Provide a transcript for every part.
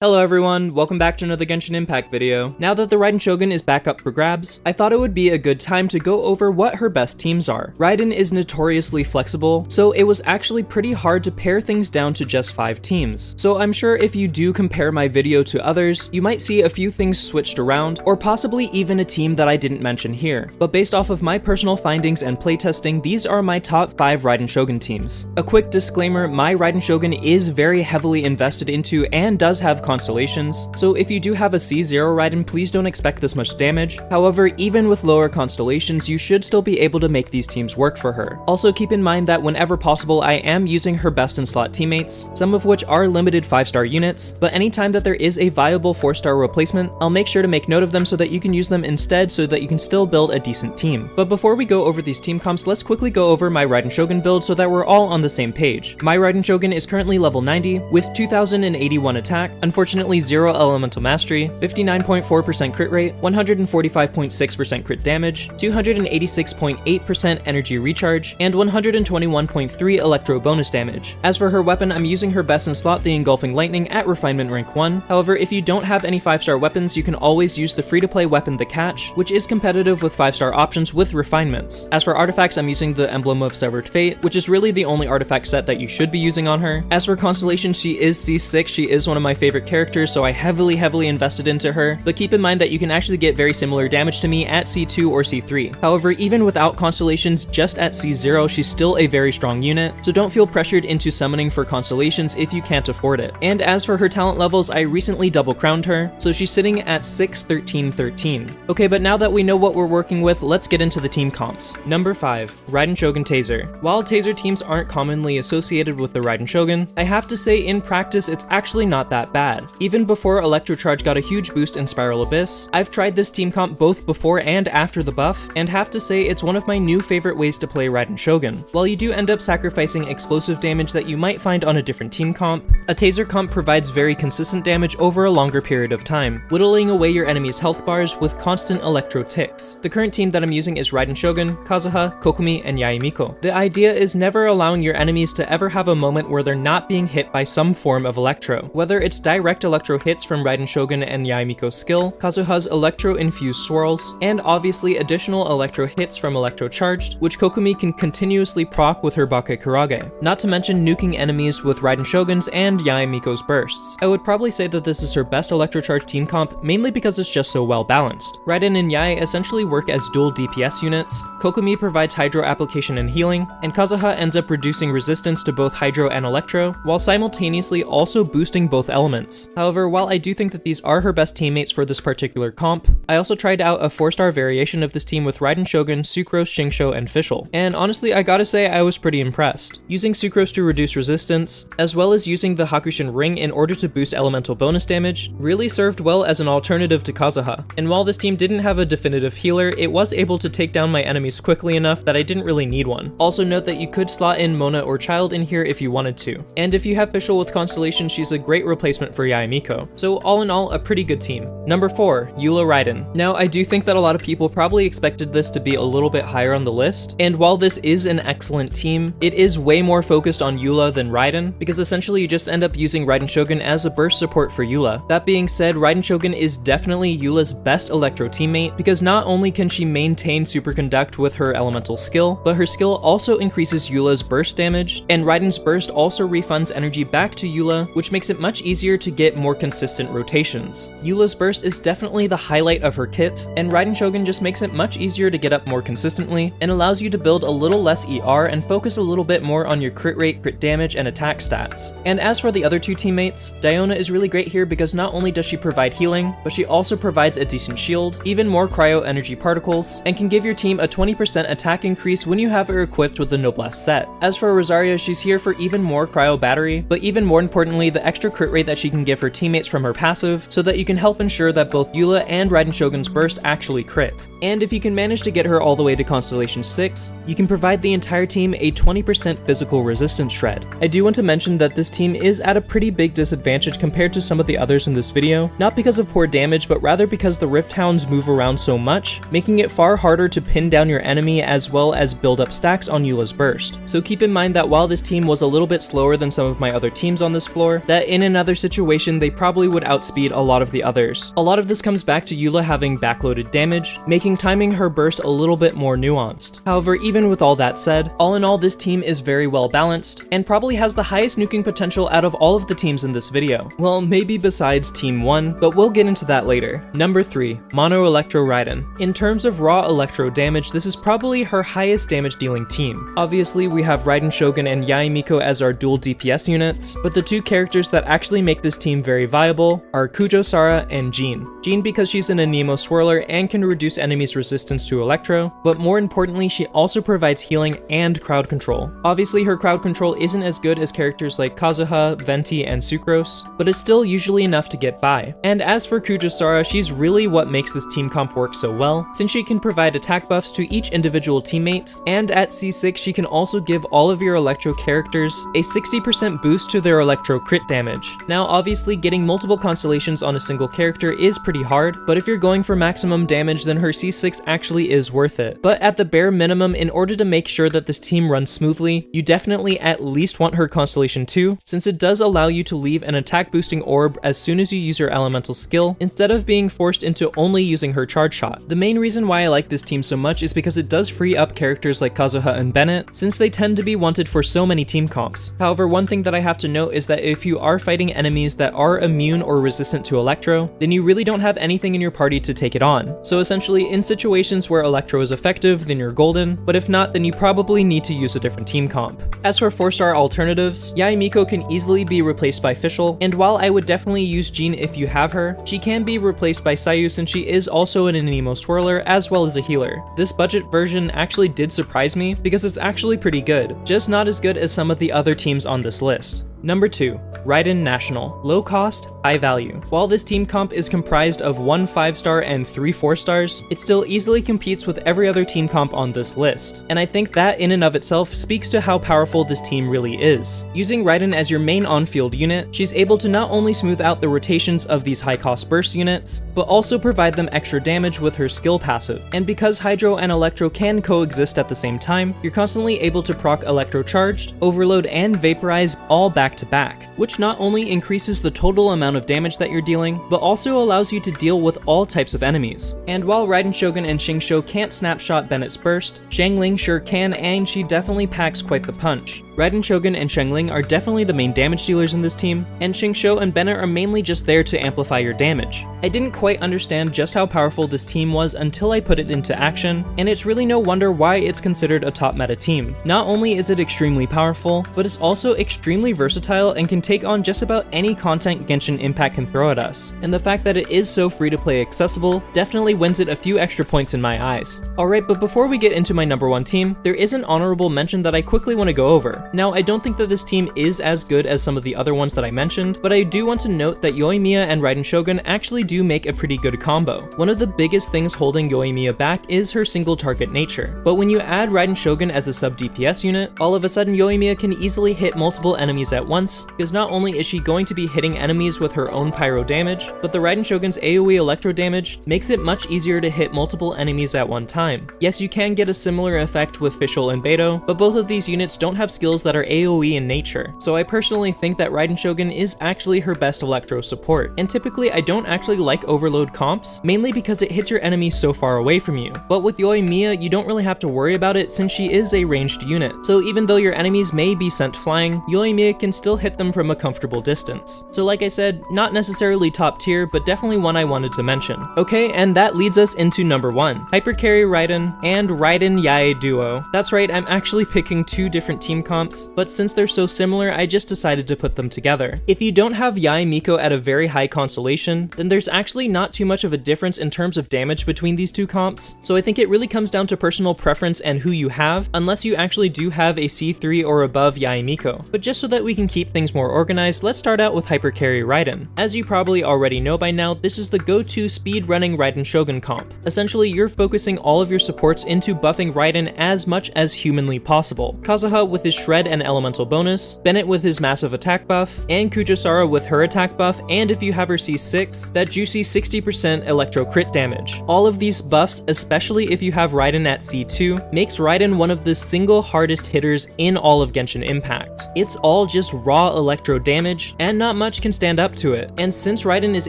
Hello everyone, welcome back to another Genshin Impact video. Now that the Raiden Shogun is back up for grabs, I thought it would be a good time to go over what her best teams are. Raiden is notoriously flexible, so it was actually pretty hard to pare things down to just 5 teams. So I'm sure if you do compare my video to others, you might see a few things switched around, or possibly even a team that I didn't mention here. But based off of my personal findings and playtesting, these are my top 5 Raiden Shogun teams. A quick disclaimer, my Raiden Shogun is very heavily invested into and does have constellations, so if you do have a C0 Raiden, please don't expect this much damage. However, even with lower constellations, you should still be able to make these teams work for her. Also keep in mind that whenever possible, I am using her best in slot teammates, some of which are limited 5-star units, but anytime that there is a viable 4-star replacement, I'll make sure to make note of them so that you can use them instead so that you can still build a decent team. But before we go over these team comps, let's quickly go over my Raiden Shogun build so that we're all on the same page. My Raiden Shogun is currently level 90 with 2081 attack, unfortunately 0 elemental mastery, 59.4% crit rate, 145.6% crit damage, 286.8% energy recharge, and 121.3 electro bonus damage. As for her weapon, I'm using her best in slot, the Engulfing Lightning, at refinement rank 1. However, if you don't have any 5-star weapons, you can always use the free-to-play weapon, the Catch, which is competitive with 5-star options with refinements. As for artifacts, I'm using the Emblem of Severed Fate, which is really the only artifact set that you should be using on her. As for constellation, she is C6, she is one of my favorite characters, so I heavily invested into her, but keep in mind that you can actually get very similar damage to me at C2 or C3. However, even without constellations, just at C0, she's still a very strong unit, so don't feel pressured into summoning for constellations if you can't afford it. And as for her talent levels, I recently double crowned her, so she's sitting at 6, 13, 13. Okay, but now that we know what we're working with, let's get into the team comps. Number 5, Raiden Shogun Taser. While Taser teams aren't commonly associated with the Raiden Shogun, I have to say in practice it's actually not that bad. Even before Electro Charge got a huge boost in Spiral Abyss, I've tried this team comp both before and after the buff, and have to say it's one of my new favorite ways to play Raiden Shogun. While you do end up sacrificing explosive damage that you might find on a different team comp, a Taser comp provides very consistent damage over a longer period of time, whittling away your enemy's health bars with constant electro ticks. The current team that I'm using is Raiden Shogun, Kazuha, Kokomi, and Yae Miko. The idea is never allowing your enemies to ever have a moment where they're not being hit by some form of electro. Whether it's direct electro hits from Raiden Shogun and Yae Miko's skill, Kazuha's electro-infused swirls, and obviously additional electro hits from Electro Charged, which Kokomi can continuously proc with her Bakekurage, not to mention nuking enemies with Raiden Shogun's and Yae Miko's bursts. I would probably say that this is her best Electro Charge team comp, mainly because it's just so well balanced. Raiden and Yae essentially work as dual DPS units, Kokomi provides Hydro application and healing, and Kazuha ends up reducing resistance to both Hydro and Electro, while simultaneously also boosting both elements. However, while I do think that these are her best teammates for this particular comp, I also tried out a 4-star variation of this team with Raiden Shogun, Sucrose, Xingqiu, and Fischl, and honestly I gotta say I was pretty impressed. Using Sucrose to reduce resistance, as well as using the Hakushin Ring in order to boost elemental bonus damage, really served well as an alternative to Kazuha. And while this team didn't have a definitive healer, it was able to take down my enemies quickly enough that I didn't really need one. Also note that you could slot in Mona or Child in here if you wanted to. And if you have Fischl with Constellation, she's a great replacement for Yae Miko. So all in all, a pretty good team. Number 4, Eula Raiden. Now I do think that a lot of people probably expected this to be a little bit higher on the list, and while this is an excellent team, it is way more focused on Eula than Raiden, because essentially you just end up using Raiden Shogun as a burst support for Eula. That being said, Raiden Shogun is definitely Eula's best Electro teammate, because not only can she maintain Superconduct with her elemental skill, but her skill also increases Eula's burst damage, and Raiden's burst also refunds energy back to Eula, which makes it much easier to get more consistent rotations. Eula's burst is definitely the highlight of her kit, and Raiden Shogun just makes it much easier to get up more consistently, and allows you to build a little less ER and focus a little bit more on your crit rate, crit damage, and attack stats. And as for the other two teammates, Diona is really great here because not only does she provide healing, but she also provides a decent shield, even more cryo energy particles, and can give your team a 20% attack increase when you have her equipped with the Noblesse set. As for Rosaria, she's here for even more cryo battery, but even more importantly, the extra crit rate that she can give her teammates from her passive, so that you can help ensure that both Eula and Raiden Shogun's burst actually crit. And if you can manage to get her all the way to Constellation 6, you can provide the entire team a 20% physical resistance shred. I do want to mention that this team is at a pretty big disadvantage compared to some of the others in this video, not because of poor damage, but rather because the Rift Hounds move around so much, making it far harder to pin down your enemy as well as build up stacks on Eula's burst. So keep in mind that while this team was a little bit slower than some of my other teams on this floor, that in another situation situation, they probably would outspeed a lot of the others. A lot of this comes back to Eula having backloaded damage, making timing her burst a little bit more nuanced. However, even with all that said, all in all this team is very well balanced, and probably has the highest nuking potential out of all of the teams in this video. Well, maybe besides Team 1, but we'll get into that later. Number 3, Mono Electro Raiden. In terms of raw electro damage, this is probably her highest damage dealing team. Obviously, we have Raiden Shogun and Yae Miko as our dual DPS units, but the two characters that actually make this team very viable are Kujou Sara and Jean. Jean because she's an Anemo swirler and can reduce enemies' resistance to Electro, but more importantly, she also provides healing and crowd control. Obviously, her crowd control isn't as good as characters like Kazuha, Venti, and Sucrose, but it's still usually enough to get by. And as for Kujou Sara, she's really what makes this team comp work so well, since she can provide attack buffs to each individual teammate, and at C6 she can also give all of your Electro characters a 60% boost to their Electro crit damage. Now obviously getting multiple constellations on a single character is pretty hard, but if you're going for maximum damage then her C6 actually is worth it. But at the bare minimum, in order to make sure that this team runs smoothly, you definitely at least want her Constellation 2, since it does allow you to leave an attack boosting orb as soon as you use your elemental skill, instead of being forced into only using her charge shot. The main reason why I like this team so much is because it does free up characters like Kazuha and Bennett, since they tend to be wanted for so many team comps. However, one thing that I have to note is that if you are fighting enemies that are immune or resistant to Electro, then you really don't have anything in your party to take it on. So essentially, in situations where Electro is effective, then you're golden, but if not, then you probably need to use a different team comp. As for 4-star alternatives, Yae Miko can easily be replaced by Fischl, and while I would definitely use Jean if you have her, she can be replaced by Sayu since she is also an Anemo swirler as well as a healer. This budget version actually did surprise me because it's actually pretty good, just not as good as some of the other teams on this list. Number 2, Raiden National. Low cost, high value. While this team comp is comprised of 1 5-star and 3 4-stars, it still easily competes with every other team comp on this list. And I think that in and of itself speaks to how powerful this team really is. Using Raiden as your main on-field unit, she's able to not only smooth out the rotations of these high-cost burst units, but also provide them extra damage with her skill passive. And because Hydro and Electro can coexist at the same time, you're constantly able to proc Electro Charged, Overload, and Vaporize all back to back, which not only increases the total amount of damage that you're dealing, but also allows you to deal with all types of enemies. And while Raiden Shogun and Xingqiu can't snapshot Bennett's burst, Xiangling sure can, and she definitely packs quite the punch. Raiden Shogun and Xiangling are definitely the main damage dealers in this team, and Xingqiu and Bennett are mainly just there to amplify your damage. I didn't quite understand just how powerful this team was until I put it into action, and it's really no wonder why it's considered a top meta team. Not only is it extremely powerful, but it's also extremely versatile and can take on just about any content Genshin Impact can throw at us. And the fact that it is so free to play accessible definitely wins it a few extra points in my eyes. Alright, but before we get into my number 1 team, there is an honorable mention that I quickly want to go over. Now, I don't think that this team is as good as some of the other ones that I mentioned, but I do want to note that Yoimiya and Raiden Shogun actually do make a pretty good combo. One of the biggest things holding Yoimiya back is her single target nature, but when you add Raiden Shogun as a sub DPS unit, all of a sudden Yoimiya can easily hit multiple enemies at once, because not only is she going to be hitting enemies with her own pyro damage, but the Raiden Shogun's AoE electro damage makes it much easier to hit multiple enemies at one time. Yes, you can get a similar effect with Fischl and Beidou, but both of these units don't have skills that are AoE in nature, so I personally think that Raiden Shogun is actually her best Electro support, and typically I don't actually like overload comps, mainly because it hits your enemies so far away from you. But with Yoimiya, you don't really have to worry about it since she is a ranged unit, so even though your enemies may be sent flying, Yoimiya can still hit them from a comfortable distance. So like I said, not necessarily top tier, but definitely one I wanted to mention. Okay, and that leads us into number 1, Hypercarry Raiden and Raiden Yae duo. That's right, I'm actually picking 2 different team comps, but since they're so similar, I just decided to put them together. If you don't have Yae Miko at a very high constellation, then there's actually not too much of a difference in terms of damage between these 2 comps, so I think it really comes down to personal preference and who you have, unless you actually do have a C3 or above Yae Miko. But just so that we can keep things more organized, let's start out with Hypercarry Raiden. As you probably already know by now, this is the go-to speed-running Raiden Shogun comp. Essentially, you're focusing all of your supports into buffing Raiden as much as humanly possible. Kazuha with his shred red and elemental bonus, Bennett with his massive attack buff, and Kujou Sara with her attack buff, and if you have her C6, that juicy 60% Electro crit damage. All of these buffs, especially if you have Raiden at C2, makes Raiden one of the single hardest hitters in all of Genshin Impact. It's all just raw Electro damage, and not much can stand up to it. And since Raiden is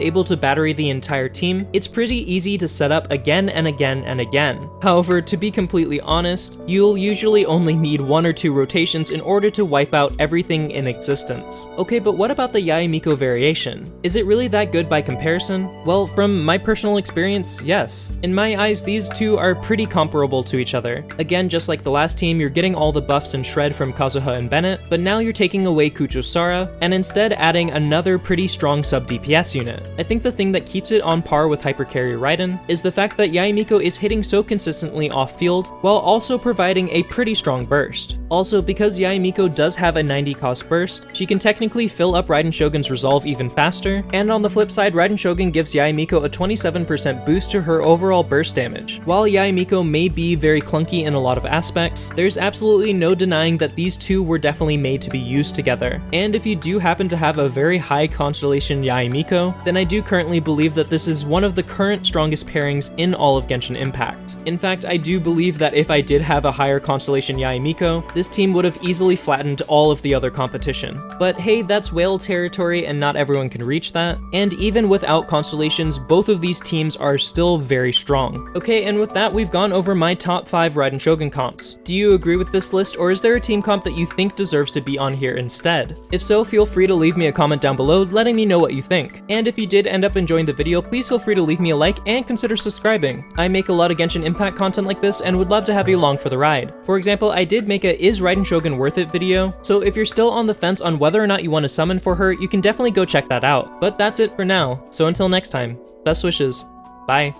able to battery the entire team, it's pretty easy to set up again and again and again. However, to be completely honest, you'll usually only need 1 or 2 rotations in order to wipe out everything in existence. Okay, but what about the Yae Miko variation? Is it really that good by comparison? Well, from my personal experience, yes. In my eyes, these two are pretty comparable to each other. Again, just like the last team, you're getting all the buffs and shred from Kazuha and Bennett, but now you're taking away Kujou Sara, and instead adding another pretty strong sub DPS unit. I think the thing that keeps it on par with Hypercarry Raiden is the fact that Yae Miko is hitting so consistently off-field, while also providing a pretty strong burst. Also, because Yae Miko does have a 90 cost burst, she can technically fill up Raiden Shogun's resolve even faster, and on the flip side, Raiden Shogun gives Yae Miko a 27% boost to her overall burst damage. While Yae Miko may be very clunky in a lot of aspects, there's absolutely no denying that these two were definitely made to be used together. And if you do happen to have a very high constellation Yae Miko, then I do currently believe that this is one of the current strongest pairings in all of Genshin Impact. In fact, I do believe that if I did have a higher constellation Yae Miko, this team would have easily flattened all of the other competition. But hey, that's whale territory and not everyone can reach that, and even without constellations, both of these teams are still very strong. Okay, and with that, we've gone over my top 5 Raiden Shogun comps. Do you agree with this list, or is there a team comp that you think deserves to be on here instead? If so, feel free to leave me a comment down below letting me know what you think. And if you did end up enjoying the video, please feel free to leave me a like and consider subscribing. I make a lot of Genshin Impact content like this and would love to have you along for the ride. For example, I did make a "Is Raiden Shogun worth it" video, so if you're still on the fence on whether or not you want to summon for her, you can definitely go check that out. But that's it for now, so until next time, best wishes, bye.